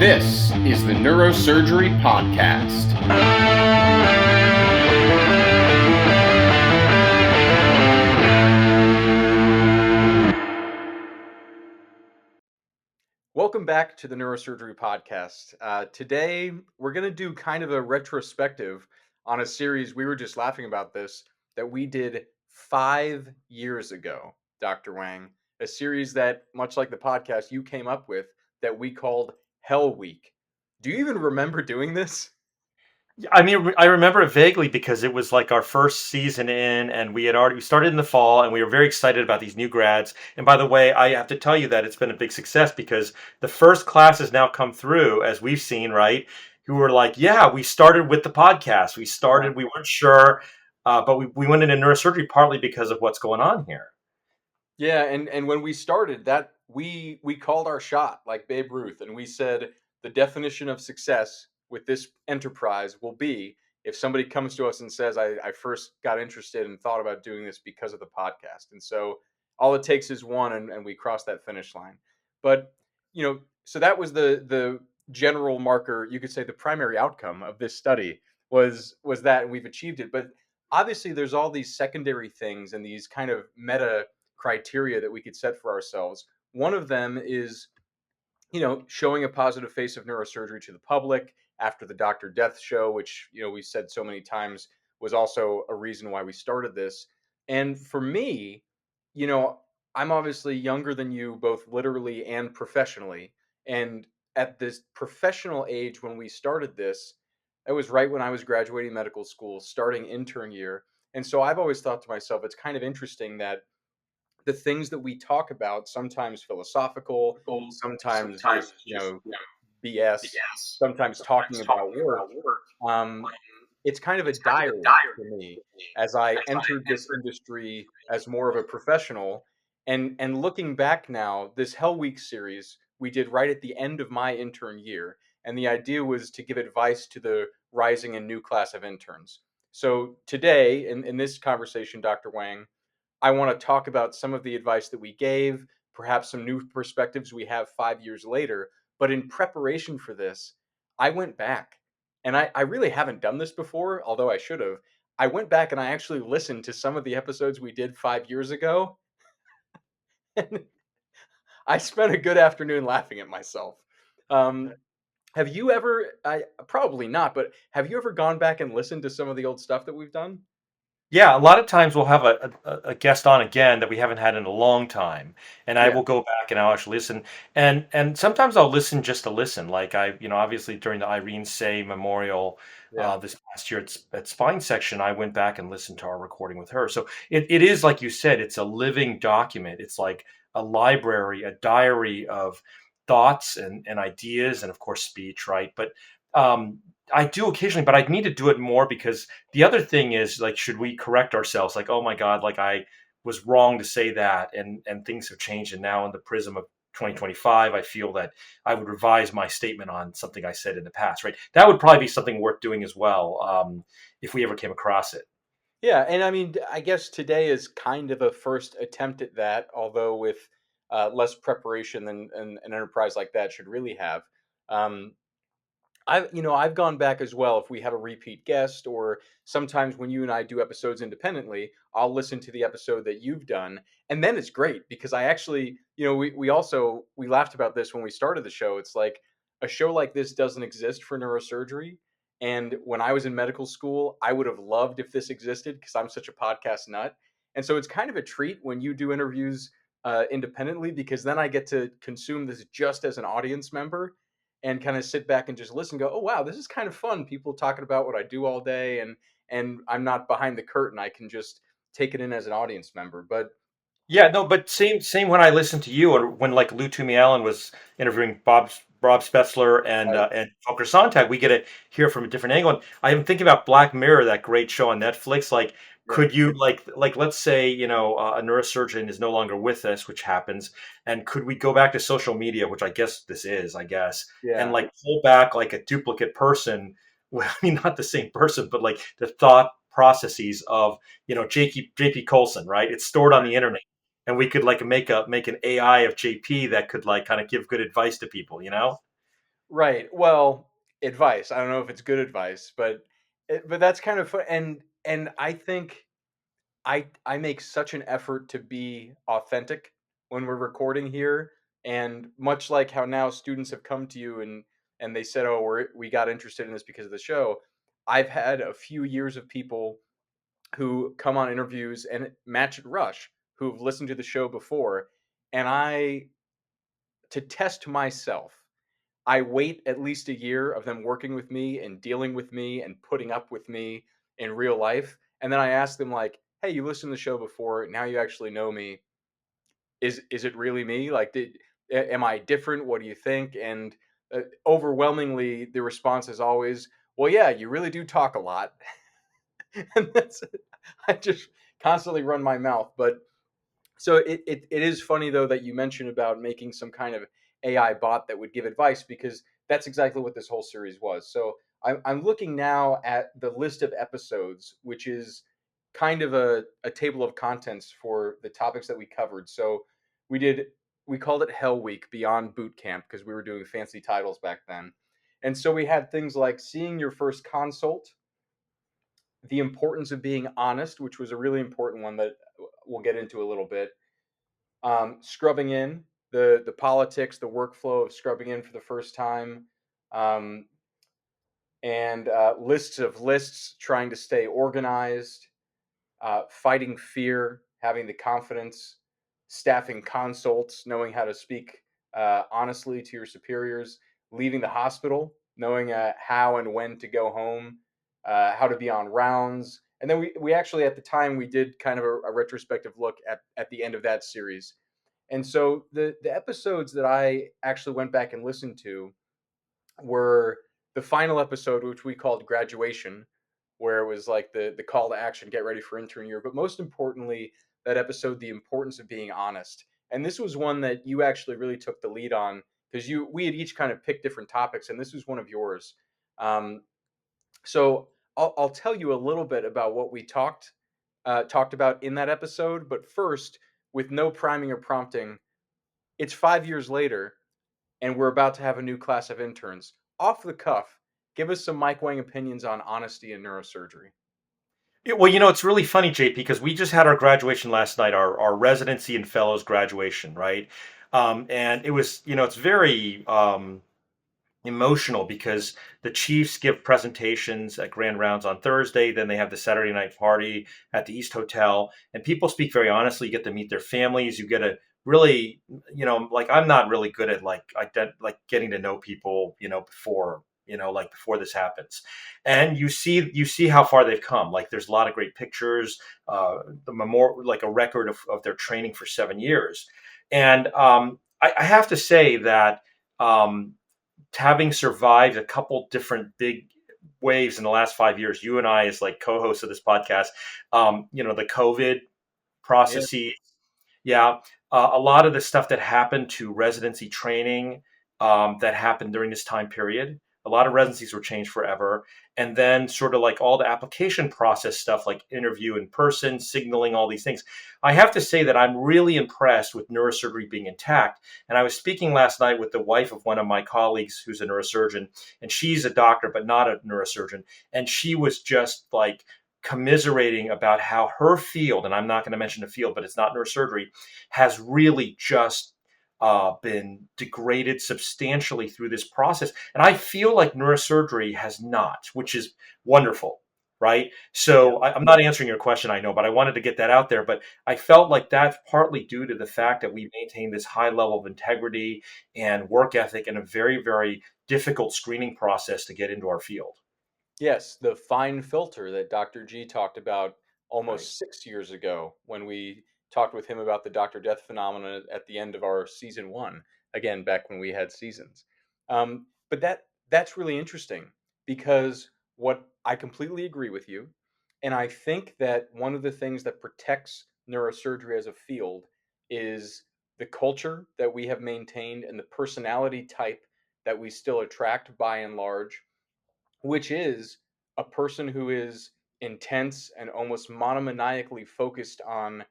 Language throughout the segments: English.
This is the Neurosurgery Podcast. Welcome back to the Neurosurgery Podcast. Today, we're going to do kind of a retrospective on a series. We were just laughing about this that we did 5 years ago, Dr. Wang. A series that, much like the podcast you came up with, that we called Hell Week. Do you even remember doing this? I mean, I remember it vaguely because it was like our first season in, and we started in the fall, and we were very excited about these new grads. And by the way, I have to tell you that it's been a big success because the first class has now come through, as we've seen, right? Who were like, yeah, we started with the podcast. We weren't sure, but we went into neurosurgery partly because of what's going on here. Yeah, and when we started that, we called our shot like Babe Ruth, and we said the definition of success with this enterprise will be if somebody comes to us and says, I first got interested and thought about doing this because of the podcast. And so all it takes is one, and we cross that finish line. But so that was the general marker. You could say the primary outcome of this study was that, and we've achieved it. But obviously, there's all these secondary things and these kind of meta criteria that we could set for ourselves. One of them is, showing a positive face of neurosurgery to the public after the Dr. Death show, which, we said so many times was also a reason why we started this. And for me, you know, I'm obviously younger than you, both literally and professionally. And at this professional age, when we started this, it was right when I was graduating medical school, starting intern year. And so I've always thought to myself, it's kind of interesting that the things that we talk about, sometimes philosophical, sometimes just, BS, sometimes talking about work, um, it's kind of a diary for me as I entered this industry as more of a professional. And looking back now, this Hell Week series we did right at the end of my intern year. And the idea was to give advice to the rising and new class of interns. So today, in this conversation, Dr. Wang, I want to talk about some of the advice that we gave, perhaps some new perspectives we have 5 years later. But in preparation for this, I went back, and I really haven't done this before, although I should have. I went back and I actually listened to some of the episodes we did 5 years ago. And I spent a good afternoon laughing at myself. Um, have you ever, I probably not, but have you ever gone back and listened to some of the old stuff that we've done? Yeah, a lot of times we'll have a guest on again that we haven't had in a long time, and I Yeah, will go back and I'll actually listen. And sometimes I'll listen just to listen. Like obviously during the Irene Say Memorial yeah. this past year at Spine Section, I went back and listened to our recording with her. So it is like you said, it's a living document. It's like a library, a diary of thoughts and ideas, and of course speech, right? But um, I do occasionally, but I need to do it more because the other thing is like, should we correct ourselves? Like, oh my God, like I was wrong to say that, and things have changed, and now in the prism of 2025, I feel that I would revise my statement on something I said in the past. Right? That would probably be something worth doing as well, if we ever came across it. Yeah, and I mean, I guess today is kind of a first attempt at that, although with less preparation than an enterprise like that should really have. Um, I've gone back as well. If we have a repeat guest, or sometimes when you and I do episodes independently, I'll listen to the episode that you've done, and then it's great because I actually, we laughed about this when we started the show. It's like a show like this doesn't exist for neurosurgery, and when I was in medical school, I would have loved if this existed because I'm such a podcast nut, and so it's kind of a treat when you do interviews independently because then I get to consume this just as an audience member and kind of sit back and just listen, go, oh wow, this is kind of fun. People talking about what I do all day, and I'm not behind the curtain. I can just take it in as an audience member. But Yeah, no, but same when I listened to you, or when like Lou Toomey Allen was interviewing Bob Spetzler and Volker Sonntag, we get to hear from a different angle. And I'm thinking about Black Mirror, that great show on Netflix. Like, yeah, could you like let's say a neurosurgeon is no longer with us, which happens, and could we go back to social media, which I guess this is, I guess, and yeah, like pull back like a duplicate person? Well, I mean, not the same person, but like the thought processes of JP Colson, right? It's stored on the internet, and we could like make an AI of JP that could like kind of give good advice to people. Right. Well, advice. I don't know if it's good advice, but that's kind of fun. And I think I make such an effort to be authentic when we're recording here, and much like how now students have come to you and they said, "Oh, we got interested in this because of the show." I've had a few years of people who come on interviews and match at Rush who've listened to the show before, and I to test myself I wait at least a year of them working with me and dealing with me and putting up with me in real life. And then I ask them like, "Hey, you listened to the show before. Now you actually know me. Is it really me? Like, am I different? What do you think?" And overwhelmingly, the response is always, "Well, yeah, you really do talk a lot." And that's I just constantly run my mouth, but so it is funny though that you mentioned about making some kind of AI bot that would give advice because that's exactly what this whole series was. So I'm looking now at the list of episodes, which is kind of a table of contents for the topics that we covered. So we did we called it Hell Week Beyond Boot Camp because we were doing fancy titles back then. And so we had things like seeing your first consult, the importance of being honest, which was a really important one that we'll get into a little bit, scrubbing in the politics, the workflow of scrubbing in for the first time, um, and lists of lists, trying to stay organized, fighting fear, having the confidence, staffing consults, knowing how to speak honestly to your superiors, leaving the hospital, knowing how and when to go home, how to be on rounds. And then we actually, at the time, we did kind of a retrospective look at the end of that series. And so the episodes that I actually went back and listened to were the final episode, which we called Graduation, where it was like the call to action, get ready for intern year. But most importantly, that episode, the importance of being honest. And this was one that you actually really took the lead on because you we had each kind of picked different topics, and this was one of yours. Um, so I'll tell you a little bit about what we talked about in that episode. But first, with no priming or prompting, it's 5 years later, and we're about to have a new class of interns. Off the cuff, give us some Mike Wang opinions on honesty in neurosurgery. Yeah, well, it's really funny, JP, because we just had our graduation last night, our residency and fellows graduation, right? And it was, it's very emotional because the Chiefs give presentations at Grand Rounds on Thursday. Then they have the Saturday night party at the East Hotel, and people speak very honestly. You get to meet their families. You get to really, like I'm not really good at like getting to know people, before. Like before this happens, and you see how far they've come. Like there's a lot of great pictures, the memorial, like a record of their training for 7 years, and I have to say that um, having survived a couple different big waves in the last 5 years, you and I, as like co-hosts of this podcast, the COVID Yeah. processes, yeah, a lot of the stuff that happened to residency training that happened during this time period. A lot of residencies were changed forever. And then, sort of like all the application process stuff, like interview in person, signaling, all these things. I have to say that I'm really impressed with neurosurgery being intact. And I was speaking last night with the wife of one of my colleagues who's a neurosurgeon, and she's a doctor, but not a neurosurgeon. And she was just like, commiserating about how her field, and I'm not going to mention the field, but it's not neurosurgery, has really just been degraded substantially through this process. And I feel like neurosurgery has not, which is wonderful, right? Yeah. So I'm not answering your question, I know, but I wanted to get that out there. But I felt like that's partly due to the fact that we maintain this high level of integrity and work ethic and a very, very difficult screening process to get into our field. Yes, the fine filter that Dr. G talked about Right. almost 6 years ago when we talked with him about the Dr. Death phenomenon at the end of our season one. Again, back when we had seasons. But that's really interesting because what I completely agree with you, and I think that one of the things that protects neurosurgery as a field is the culture that we have maintained and the personality type that we still attract by and large, which is a person who is intense and almost monomaniacally focused on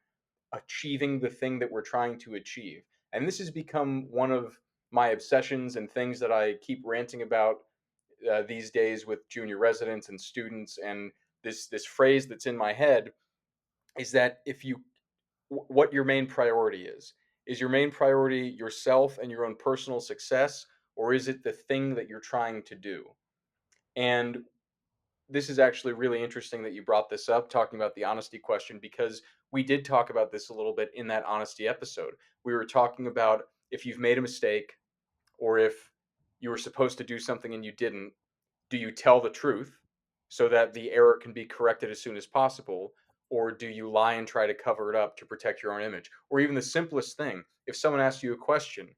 achieving the thing that we're trying to achieve. And this has become one of my obsessions and things that I keep ranting about these days with junior residents and students, and this phrase that's in my head is that if you what your main priority is your main priority yourself and your own personal success, or is it the thing that you're trying to do? And this is actually really interesting that you brought this up, talking about the honesty question, because we did talk about this a little bit in that honesty episode. We were talking about if you've made a mistake, or if you were supposed to do something and you didn't, do you tell the truth so that the error can be corrected as soon as possible? Or do you lie and try to cover it up to protect your own image? Or even the simplest thing, if someone asks you a question,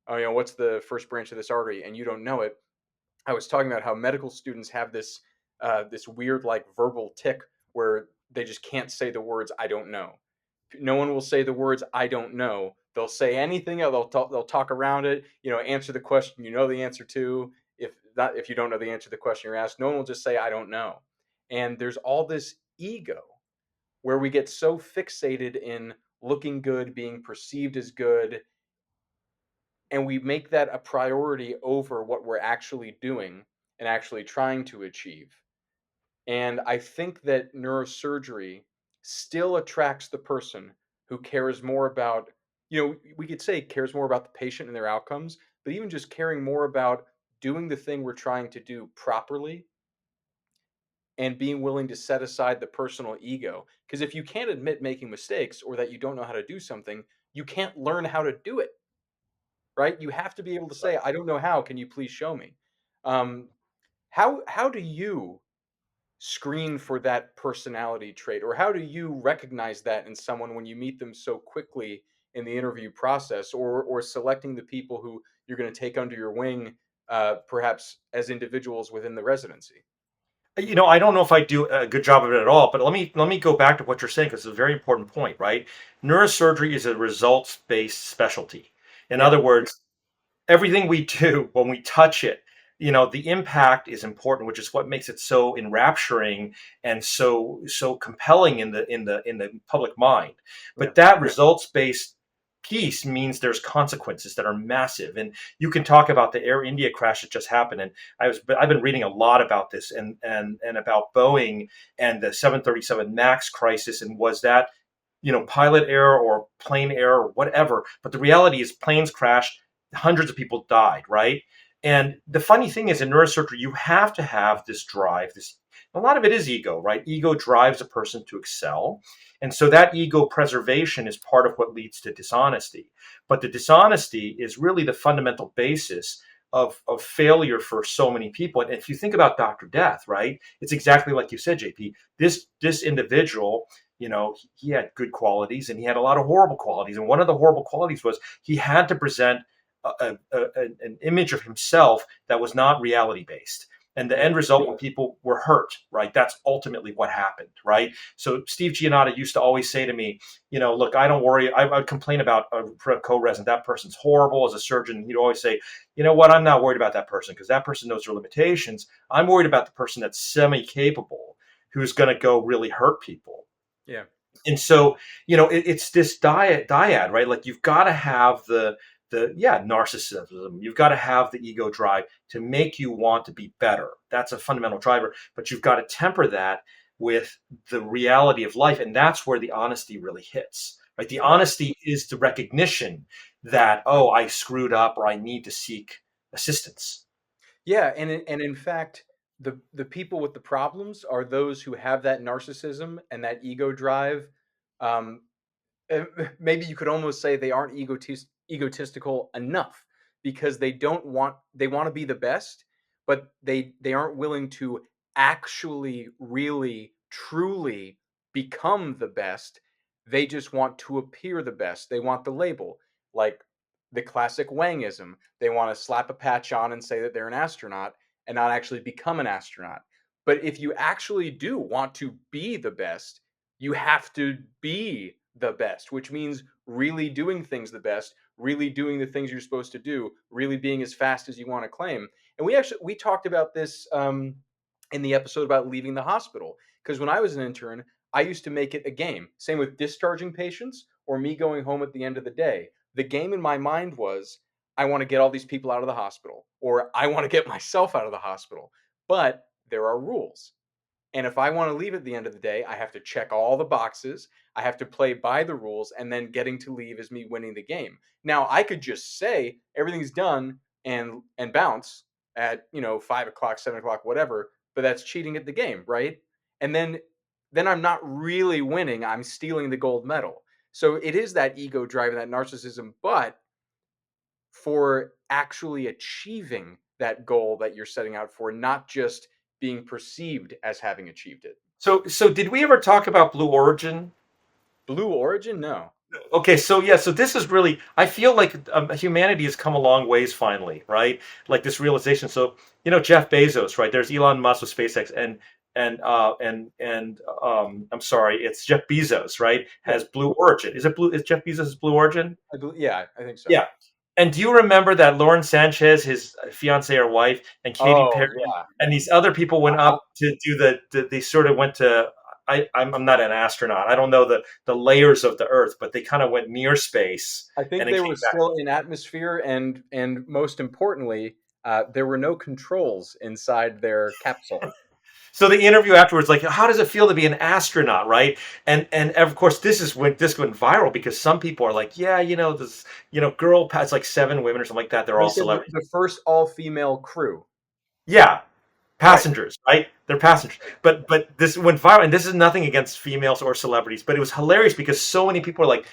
oh, what's the first branch of this artery, and you don't know it. I was talking about how medical students have this weird like verbal tick where they just can't say the words "I don't know." No one will say the words "I don't know." They'll say anything else. They'll talk around it. Answer the question you know the answer to. If you don't know the answer to the question you're asked, no one will just say "I don't know." And there's all this ego where we get so fixated in looking good, being perceived as good, and we make that a priority over what we're actually doing and actually trying to achieve. And I think that neurosurgery still attracts the person who cares more about, we could say cares more about the patient and their outcomes, but even just caring more about doing the thing we're trying to do properly and being willing to set aside the personal ego. Because if you can't admit making mistakes or that you don't know how to do something, you can't learn how to do it, right? You have to be able to say, "I don't know how. Can you please show me?" Um, how do you screen for that personality trait, or how do you recognize that in someone when you meet them so quickly in the interview process, or selecting the people who you're going to take under your wing, perhaps as individuals within the residency? I don't know if I do a good job of it at all, but let me go back to what you're saying because it's a very important point, right? Neurosurgery is a results-based specialty. In Yeah, other words, everything we do when we touch it, the impact is important, which is what makes it so enrapturing and so compelling in the public mind. yeah, But that results based piece means there's consequences that are massive. And you can talk about the Air India crash that just happened. And I've been reading a lot about this and about Boeing and the 737 Max crisis, and was that pilot error or plane error or whatever. But the reality is planes crashed, hundreds of people died, right? And the funny thing is in neurosurgery, you have to have this drive, this a lot of it is ego, right? Ego drives a person to excel. And so that ego preservation is part of what leads to dishonesty. But the dishonesty is really the fundamental basis of failure for so many people. And if you think about Dr. Death, right? It's exactly like you said, JP. This individual, he had good qualities and he had a lot of horrible qualities. And one of the horrible qualities was he had to present an image of himself that was not reality based. And the yeah, end result, when people were hurt, right? That's ultimately what happened, right? So Steve Giannotta used to always say to me, look, I don't worry. I would complain about a co-resident. That person's horrible as a surgeon. He'd always say, you know what? I'm not worried about that person because that person knows their limitations. I'm worried about the person that's semi-capable, who's going to go really hurt people. yeah. And so it's this dyad, right? Like you've got to have the narcissism, you've got to have the ego drive to make you want to be better. That's a fundamental driver, but you've got to temper that with the reality of life, and that's where the honesty really hits, right? The Yeah. honesty is the recognition that, oh, I screwed up or I need to seek assistance. Yeah, and in fact, the people with the problems are those who have that narcissism and that ego drive. Um, Maybe you could almost say they aren't egotistical enough, because they want to be the best, but they aren't willing to actually really truly become the best. They just want to appear the best. They want the label, like the classic Wangism. They want to slap a patch on and say that they're an astronaut and not actually become an astronaut. But if you actually do want to be the best, you have to be the best, which means really doing things the best, really doing the things you're supposed to do, really being as fast as you want to claim. And we talked about this in the episode about leaving the hospital, because when I was an intern, I used to make it a game. Same with discharging patients or me going home at the end of the day. The game in my mind was, I want to get all these people out of the hospital, or I want to get myself out of the hospital. But there are rules. And if I want to leave at the end of the day, I have to check all the boxes. I have to play by the rules, and then getting to leave is me winning the game. Now, I could just say everything's done and bounce at 5 o'clock, 7 o'clock, whatever, but that's cheating at the game, right? And then I'm not really winning. I'm stealing the gold medal. So it is that ego driving that narcissism, but for actually achieving that goal that you're setting out for, not just being perceived as having achieved it. So did we ever talk about Blue Origin? Blue Origin? No. Okay, so yeah, so this is really, I feel like humanity has come a long ways finally, right? Like this realization. So, Jeff Bezos, right? There's Elon Musk with SpaceX, and I'm sorry, it's Jeff Bezos, right? Yeah. Has Blue Origin. Is Jeff Bezos' Blue Origin? Yeah, I think so. Yeah. And do you remember that Lauren Sanchez, his fiance or wife, and Katy Oh, Perry yeah. and these other people went Uh-huh. up to do they sort of went to, I'm not an astronaut. I don't know the layers of the Earth, but they kind of went near space I think and then they came were back. still in atmosphere, and most importantly, there were no controls inside their capsule. So the interview afterwards, like, how does it feel to be an astronaut, right? And of course, this went viral because some people are like, yeah, this, girl, it's like 7 women or something like that. They're They all said celebrities. the first all-female crew. Yeah, Right. passengers, right? They're passengers. But this went viral, and this is nothing against females or celebrities, but it was hilarious because so many people are like,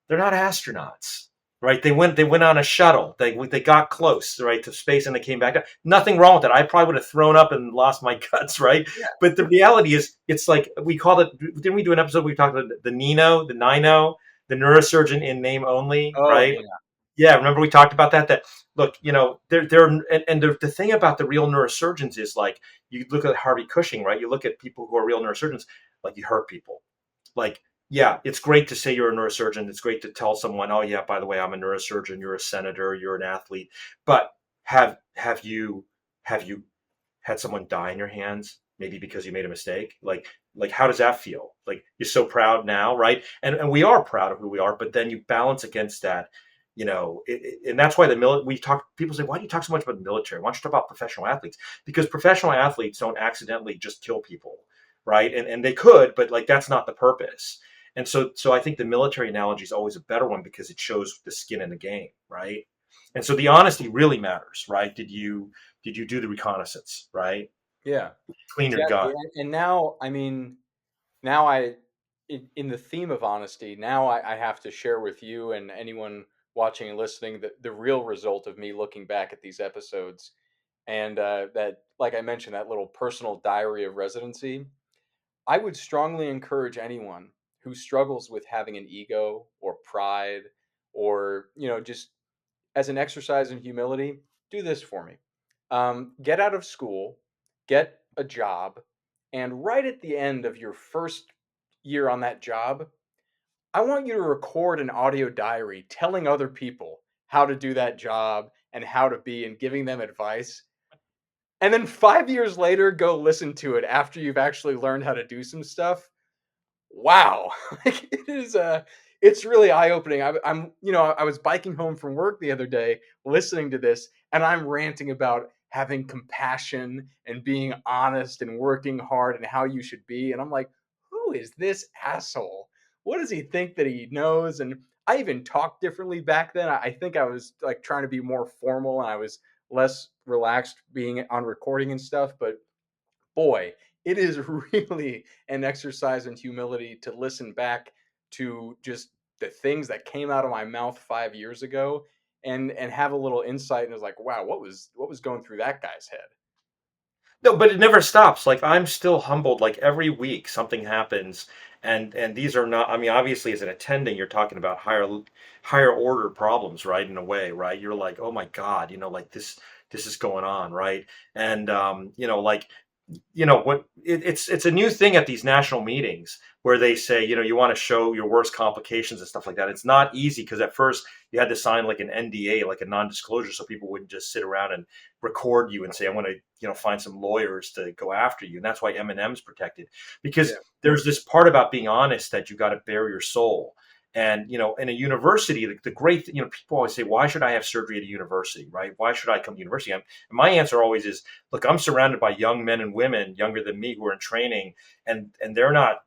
they're not astronauts, right? They went on a shuttle. They got close, right, to space, and they came back up. Nothing wrong with that. I probably would have thrown up and lost my guts, right? Yeah. But the reality is, it's like we called it. Didn't we do an episode? We talked about the Nino, the neurosurgeon in name only, Oh, right? yeah. Yeah, remember we talked about that. That look, they're and the thing about the real neurosurgeons is like you look at Harvey Cushing, right? You look at people who are real neurosurgeons, like you hurt people, like yeah, it's great to say you're a neurosurgeon. It's great to tell someone, oh yeah, by the way, I'm a neurosurgeon. You're a senator. You're an athlete. But have you had someone die in your hands? Maybe because you made a mistake. Like how does that feel? Like you're so proud now, right? And we are proud of who we are. But then you balance against that. And that's why we talk. People say, "Why do you talk so much about the military? Why don't you talk about professional athletes?" Because professional athletes don't accidentally just kill people, right? And they could, but like that's not the purpose. And so I think the military analogy is always a better one because it shows the skin in the game, right? And so the honesty really matters, right? Did you do the reconnaissance, right? Yeah. Clean your Exactly. gun. And now, I mean, now in the theme of honesty, now I have to share with you and anyone watching and listening the real result of me looking back at these episodes, and that, like I mentioned, that little personal diary of residency. I would strongly encourage anyone who struggles with having an ego or pride, or just as an exercise in humility, do this for me. Get out of school, get a job, and right at the end of your first year on that job, I want you to record an audio diary telling other people how to do that job and how to be, and giving them advice. And then 5 years later, go listen to it after you've actually learned how to do some stuff. Wow. Like, it's really eye-opening. I'm I was biking home from work the other day listening to this, and I'm ranting about having compassion and being honest and working hard and how you should be, and I'm like, who is this asshole? What does he think that he knows? And I even talked differently back then. I think I was like trying to be more formal, and I was less relaxed being on recording and stuff, but boy, it is really an exercise in humility to listen back to just the things that came out of my mouth 5 years ago, and have a little insight, and it's like, wow, what was going through that guy's head? No, but it never stops. Like I'm still humbled. Like every week something happens, and these are not. I mean, obviously, as an attending, you're talking about higher order problems, right? In a way, right? You're like, oh my God, like this is going on, right? And like what it's a new thing at these national meetings where they say you want to show your worst complications and stuff like that. It's not easy because at first you had to sign like an NDA, like a non-disclosure, so people wouldn't just sit around and record you and say, I want to find some lawyers to go after you. And that's why Eminem's protected, because Yeah. there's this part about being honest that you got to bare your soul. And in a university, the great, people always say, why should I have surgery at a university, right? Why should I come to university? And my answer always is, look, I'm surrounded by young men and women younger than me who are in training, and they're not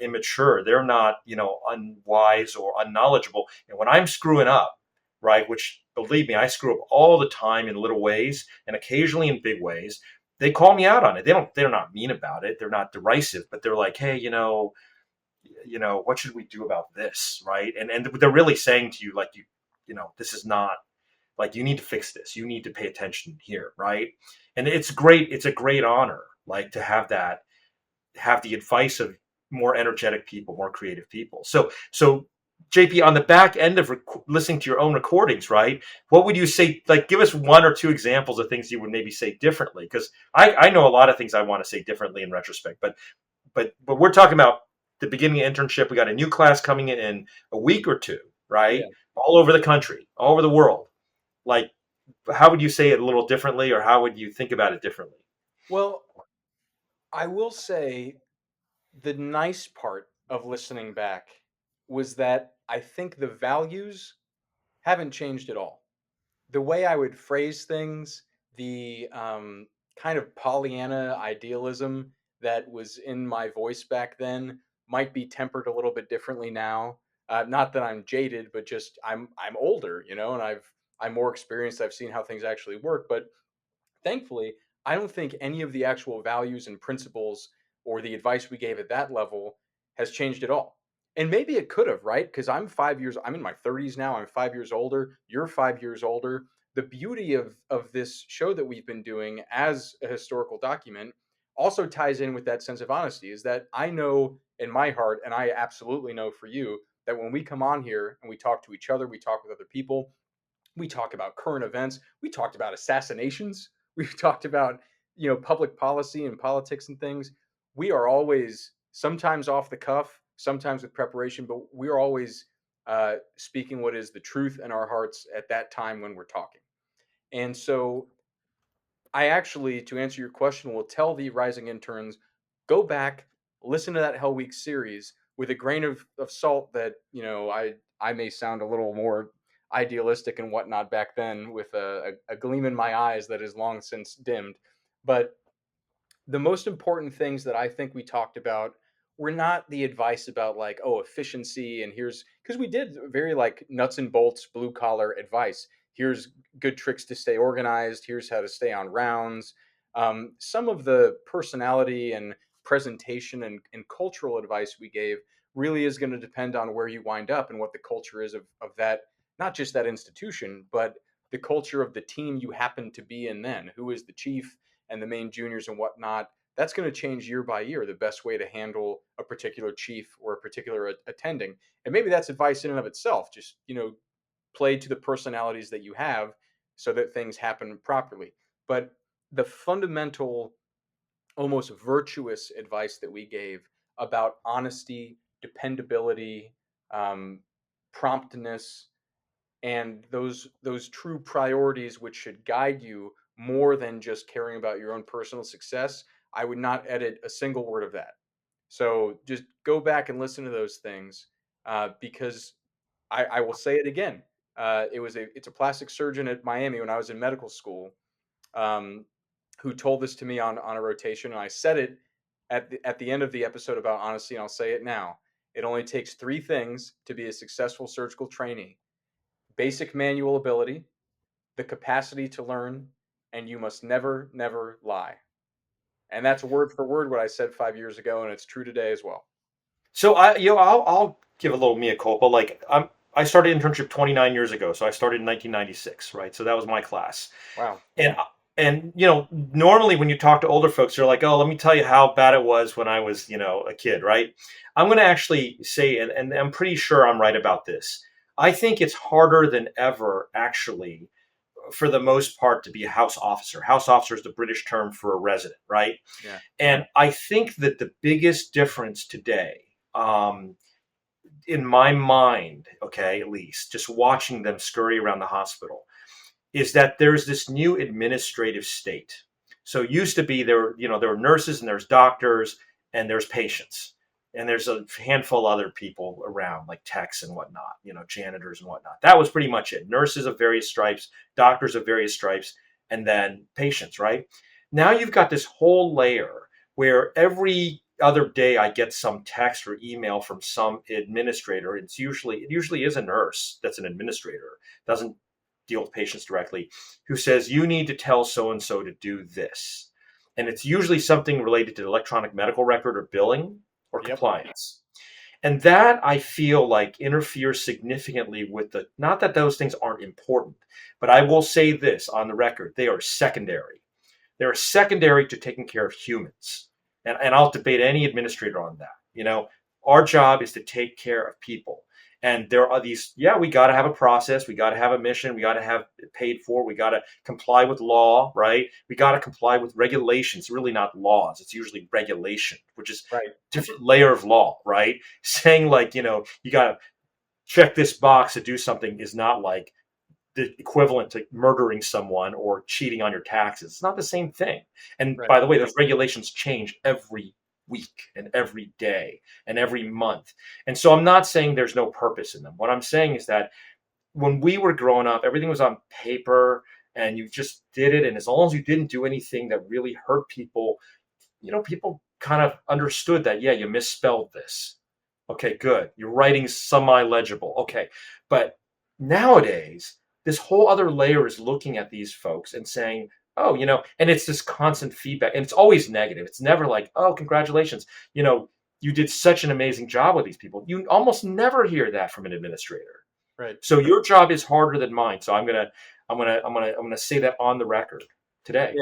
immature, they're not unwise or unknowledgeable. And when I'm screwing up, right, which believe me, I screw up all the time in little ways and occasionally in big ways, they call me out on it. They're not mean about it, they're not derisive, but they're like, hey, what should we do about this, right? And they're really saying to you, like, this is not, like, you need to fix this, you need to pay attention here, right? And it's a great honor, like, to have the advice of more energetic people, more creative people. So JP, on the back end of listening to your own recordings, right, what would you say, like, give us one or two examples of things you would maybe say differently? Because I know a lot of things I want to say differently in retrospect, but we're talking about the beginning of internship. We got a new class coming in a week or two, right? Yeah. All over the country, all over the world. Like, how would you say it a little differently, or how would you think about it differently? Well, I will say the nice part of listening back was that I think the values haven't changed at all. The way I would phrase things, the kind of Pollyanna idealism that was in my voice back then might be tempered a little bit differently now. Not that I'm jaded, but just I'm older, and I'm more experienced. I've seen how things actually work, but thankfully, I don't think any of the actual values and principles or the advice we gave at that level has changed at all. And maybe it could have, right? Because I'm in my 30s now, I'm 5 years older, you're 5 years older. The beauty of this show that we've been doing as a historical document also ties in with that sense of honesty, is that I know in my heart, and I absolutely know for you, that when we come on here and we talk to each other, we talk with other people, we talk about current events, we talked about assassinations, we've talked about public policy and politics and things. We are always, sometimes off the cuff, sometimes with preparation, but we are always speaking what is the truth in our hearts at that time when we're talking. And so I actually, to answer your question, will tell the rising interns, go back, listen to that Hell Week series with a grain of salt that, I may sound a little more idealistic and whatnot back then with a gleam in my eyes that is long since dimmed. But the most important things that I think we talked about were not the advice about, like, oh, efficiency and here's, because we did very like nuts and bolts blue collar advice. Here's good tricks to stay organized. Here's how to stay on rounds. Some of the personality and presentation and cultural advice we gave really is going to depend on where you wind up and what the culture is of that, not just that institution, but the culture of the team you happen to be in then. Who is the chief and the main juniors and whatnot? That's going to change year by year, the best way to handle a particular chief or a particular attending. And maybe that's advice in and of itself. Just, play to the personalities that you have so that things happen properly. But the fundamental, almost virtuous advice that we gave about honesty, dependability, um, promptness, and those true priorities which should guide you more than just caring about your own personal success, I would not edit a single word of that. So just go back and listen to those things, because I will say it again. It's a plastic surgeon at Miami when I was in medical school, um, who told this to me on a rotation, and I said it at the end of the episode about honesty, and I'll say it now. It only takes three things to be a successful surgical trainee: basic manual ability, the capacity to learn, and you must never, never lie. And that's word for word what I said 5 years ago, and it's true today as well. So I'll give a little mea culpa. Like, I started internship 29 years ago, so I started in 1996, right? So that was my class. Wow. And normally when you talk to older folks, they're like, "Oh, let me tell you how bad it was when I was, a kid," right? I'm going to actually say, and I'm pretty sure I'm right about this. I think it's harder than ever, actually, for the most part, to be a house officer. House officer is the British term for a resident, right? Yeah. And I think that the biggest difference today, in my mind, okay, at least just watching them scurry around the hospital, is that there's this new administrative state. So it used to be there were nurses and there's doctors and there's patients. and there's a handful of other people around, like techs and whatnot, janitors and whatnot. That was pretty much it. Nurses of various stripes, doctors of various stripes, and then patients, right? Now you've got this whole layer where every other day I get some text or email from some administrator. It usually is a nurse that's an administrator, doesn't deal with patients directly, who says you need to tell so and so to do this. And it's usually something related to electronic medical record or billing or Yep. compliance. And that I feel like interferes significantly with the, not that those things aren't important, but I will say this on the record, they are secondary. They're secondary to taking care of humans. And I'll debate any administrator on that. Our job is to take care of people. And there are these, yeah, we got to have a process. We got to have a mission. We got to have it paid for. We got to comply with law, right? We got to comply with regulations, really not laws. It's usually regulation, which is Right. different layer of law, right? Saying like, you got to check this box to do something is not like the equivalent to murdering someone or cheating on your taxes. It's not the same thing. And Right. by the way, those regulations change every week and every day and every month. And so I'm not saying there's no purpose in them. What I'm saying is that when we were growing up, everything was on paper and you just did it. And as long as you didn't do anything that really hurt people, people kind of understood that, yeah, you misspelled this. Okay, good. Your writing's semi-legible. Okay. But nowadays, this whole other layer is looking at these folks and saying, oh, and it's this constant feedback. And it's always negative. It's never like, oh, congratulations. You did such an amazing job with these people. You almost never hear that from an administrator. Right. So your job is harder than mine. So I'm gonna say that on the record today.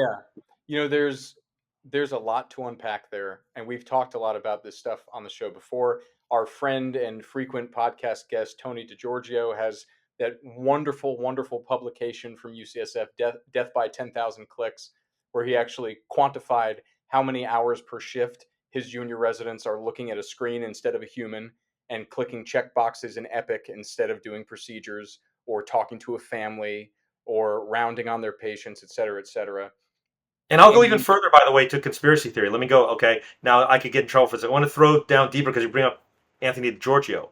Yeah. There's a lot to unpack there, and we've talked a lot about this stuff on the show before. Our friend and frequent podcast guest Tony DiGiorgio has that wonderful, wonderful publication from UCSF, Death by 10,000 Clicks, where he actually quantified how many hours per shift his junior residents are looking at a screen instead of a human and clicking check boxes in Epic instead of doing procedures or talking to a family or rounding on their patients, et cetera, et cetera. And I'll go And even further, by the way, to conspiracy theory. Let me go. Okay, now I could get in trouble for this. I want to throw down deeper because you bring up Anthony Giorgio.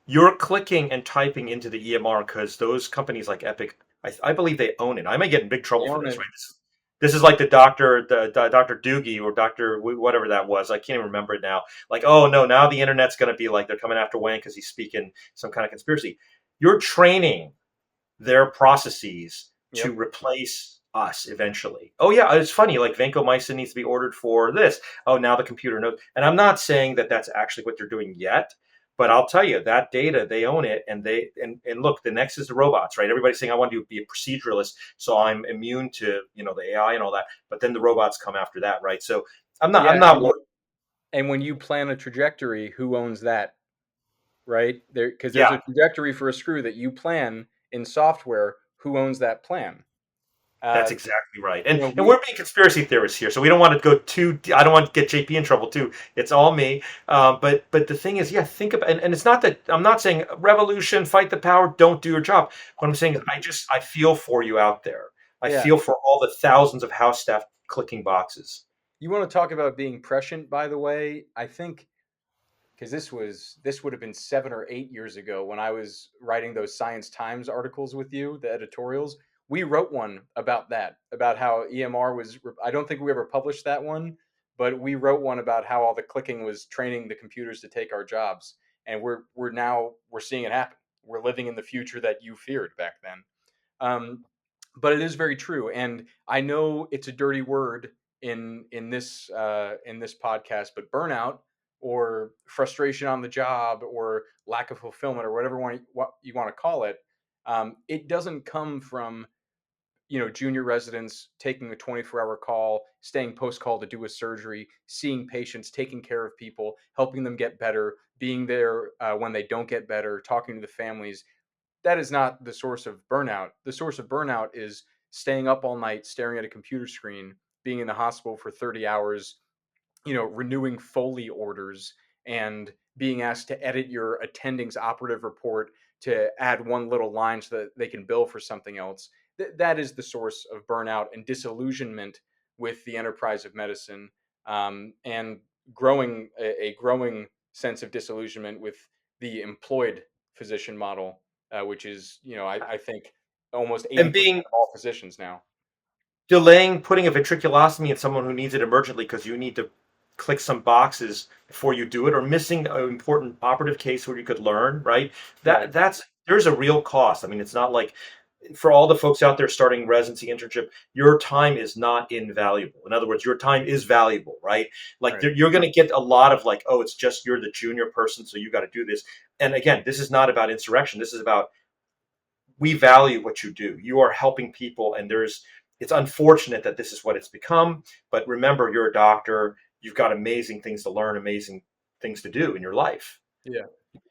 You're clicking and typing into the EMR because those companies like Epic, I believe they own it. I may get in big trouble they for own this, it. right? This is like the Dr. Doogie or Dr. whatever that was. I can't even remember it now. Like, oh no, now the internet's going to be like they're coming after Wayne because he's speaking some kind of conspiracy. You're training their processes to Yep. replace us eventually. Oh yeah, it's funny. Like vancomycin needs to be ordered for this. Oh, now the computer knows. And I'm not saying that that's actually what they're doing yet, but I'll tell you that data they own it, and and look, the next is the robots, right? Everybody's saying I want to be a proceduralist, so I'm immune to the AI and all that. But then the robots come after that, right? So I'm Yeah, not worried. and when you plan a trajectory, who owns that, right? There, because there's Yeah, a trajectory for a screw that you plan in software. Who owns that plan? that's Uh, exactly right. you And know, and we we're being conspiracy theorists here, so we don't want to go too. I don't want to get JP in trouble too. It's all me. But the thing is, yeah, think about, and it's not that I'm not saying revolution, fight the power, don't do your job. What I'm saying is, I feel for you out there. I yeah. feel for all the thousands of house staff clicking boxes. You want to talk about being prescient? By the way, I think because this would have been 7 or 8 years ago when I was writing those Science Times articles with you, the editorials. We wrote one about that, about how EMR was. I don't think we ever published that one, but we wrote one about how all the clicking was training the computers to take our jobs, and we're seeing it happen. We're living in the future that you feared back then. But it is very true, and I know it's a dirty word in this podcast, but burnout or frustration on the job or lack of fulfillment or what you want to call it, it doesn't come from junior residents taking a 24-hour call, staying post call to do a surgery, seeing patients, taking care of people, helping them get better, being there when they don't get better, talking to the families. That is not the source of burnout. The source of burnout is staying up all night, staring at a computer screen, being in the hospital for 30 hours, renewing Foley orders and being asked to edit your attending's operative report to add one little line so that they can bill for something else. That is the source of burnout and disillusionment with the enterprise of medicine, and growing sense of disillusionment with the employed physician model, which is, I think almost And 80% being of all physicians now. delaying putting a ventriculostomy in someone who needs it emergently because you need to click some boxes before you do it, or missing an important operative case where you could learn, right? Right. That's there's a real cost. I mean, it's not like, for all the folks out there starting residency internship, your time is not invaluable. In other words, your time is valuable, right? Like, Right. you're going to get a lot of like, oh, it's just you're the junior person, so you got to do this. And again, this is not about insurrection. This is about, we value what you do. You are helping people, and it's unfortunate that this is what it's become. But remember, you're a doctor. You've got amazing things to learn, amazing things to do in your life. Yeah.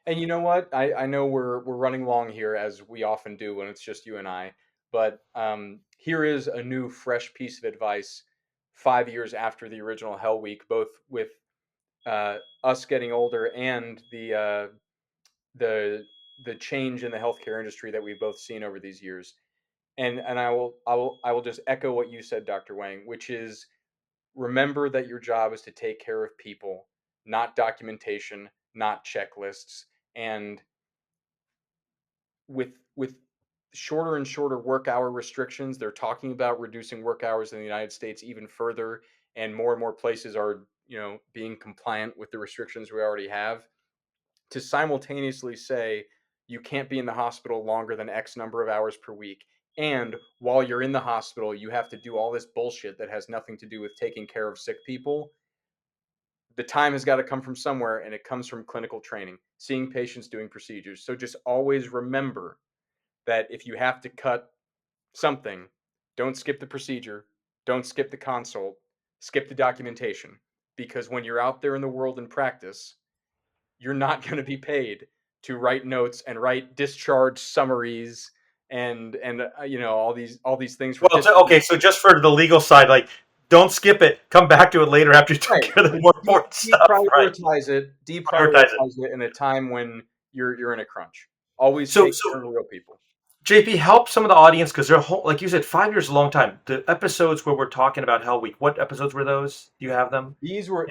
And you know what? I know we're running long here, as we often do when it's just you and I. But here is a new, fresh piece of advice 5 years after the original Hell Week, both with us getting older and the the change in the healthcare industry that we've both seen over these years. And I will just echo what you said, Dr. Wang, which is, remember that your job is to take care of people, not documentation, not checklists. And with shorter and shorter work hour restrictions, they're talking about reducing work hours in the United States even further, and more places are, being compliant with the restrictions we already have. To simultaneously say you can't be in the hospital longer than X number of hours per week, and while you're in the hospital, you have to do all this bullshit that has nothing to do with taking care of sick people. The time has got to come from somewhere, and it comes from clinical training, seeing patients, doing procedures. So just always remember that if you have to cut something, don't skip the procedure, don't skip the consult, skip the documentation. Because when you're out there in the world in practice, you're not going to be paid to write notes and write discharge summaries and all these things for Well, 15. okay, so just for the legal side, like, don't skip it. Come back to it later after you took Right. care of the more important stuff, right? Prioritize it. Deprioritize it in a time when you're in a crunch. Always So, take so care of real people. JP, help some of the audience, because they're like you said, 5 years is a long time. The episodes where we're talking about Hell Week, what episodes were those? Do you have them? These were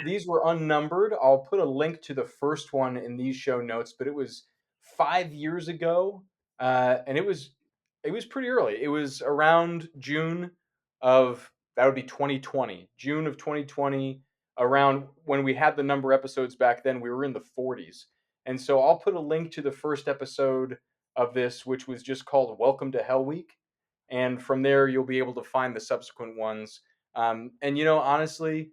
unnumbered. I'll put a link to the first one in these show notes, but it was 5 years ago, and it was pretty early. It was around June of, that would be 2020, June of 2020, around when we had the number episodes back then. We were in the 40s, and so I'll put a link to the first episode of this, which was just called "Welcome to Hell Week," and from there you'll be able to find the subsequent ones. And honestly,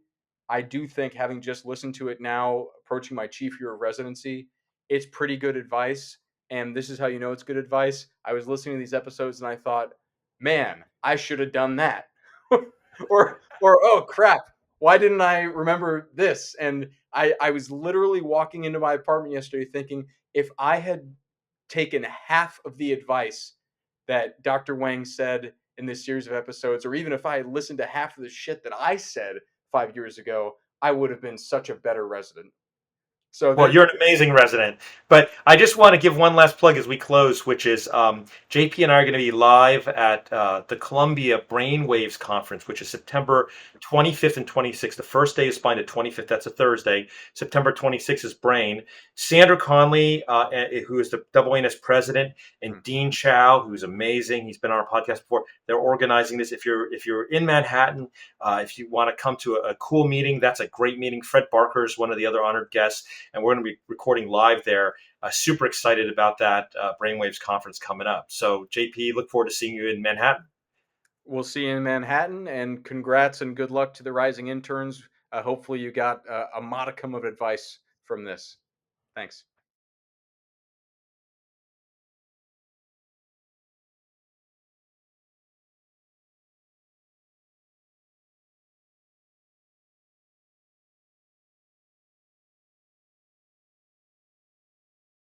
I do think, having just listened to it now, approaching my chief year of residency, it's pretty good advice. And this is how you know it's good advice. I was listening to these episodes and I thought, man, I should have done that. or oh crap, why didn't I remember this? And I was literally walking into my apartment yesterday thinking, if I had taken half of the advice that Dr. Wang said in this series of episodes, or even if I had listened to half of the shit that I said 5 years ago, I would have been such a better resident. So Well, there, you're an amazing resident. But I just want to give one last plug as we close, which is, JP and I are going to be live at the Columbia Brainwaves Conference, which is September 25th and 26th. The first day is spine, the 25th, that's a Thursday. September 26th is brain. Sandra Conley, who is the AANS president, and Dean Chow, who's amazing. He's been on our podcast before. They're organizing this. If you're in Manhattan, if you want to come to a cool meeting, that's a great meeting. Fred Barker is one of the other honored guests, and we're going to be recording live there. Super excited about that Brainwaves conference coming up. So, JP, look forward to seeing you in Manhattan. we'll see you in Manhattan, and congrats and good luck to the rising interns. Hopefully, you got a modicum of advice from this. Thanks.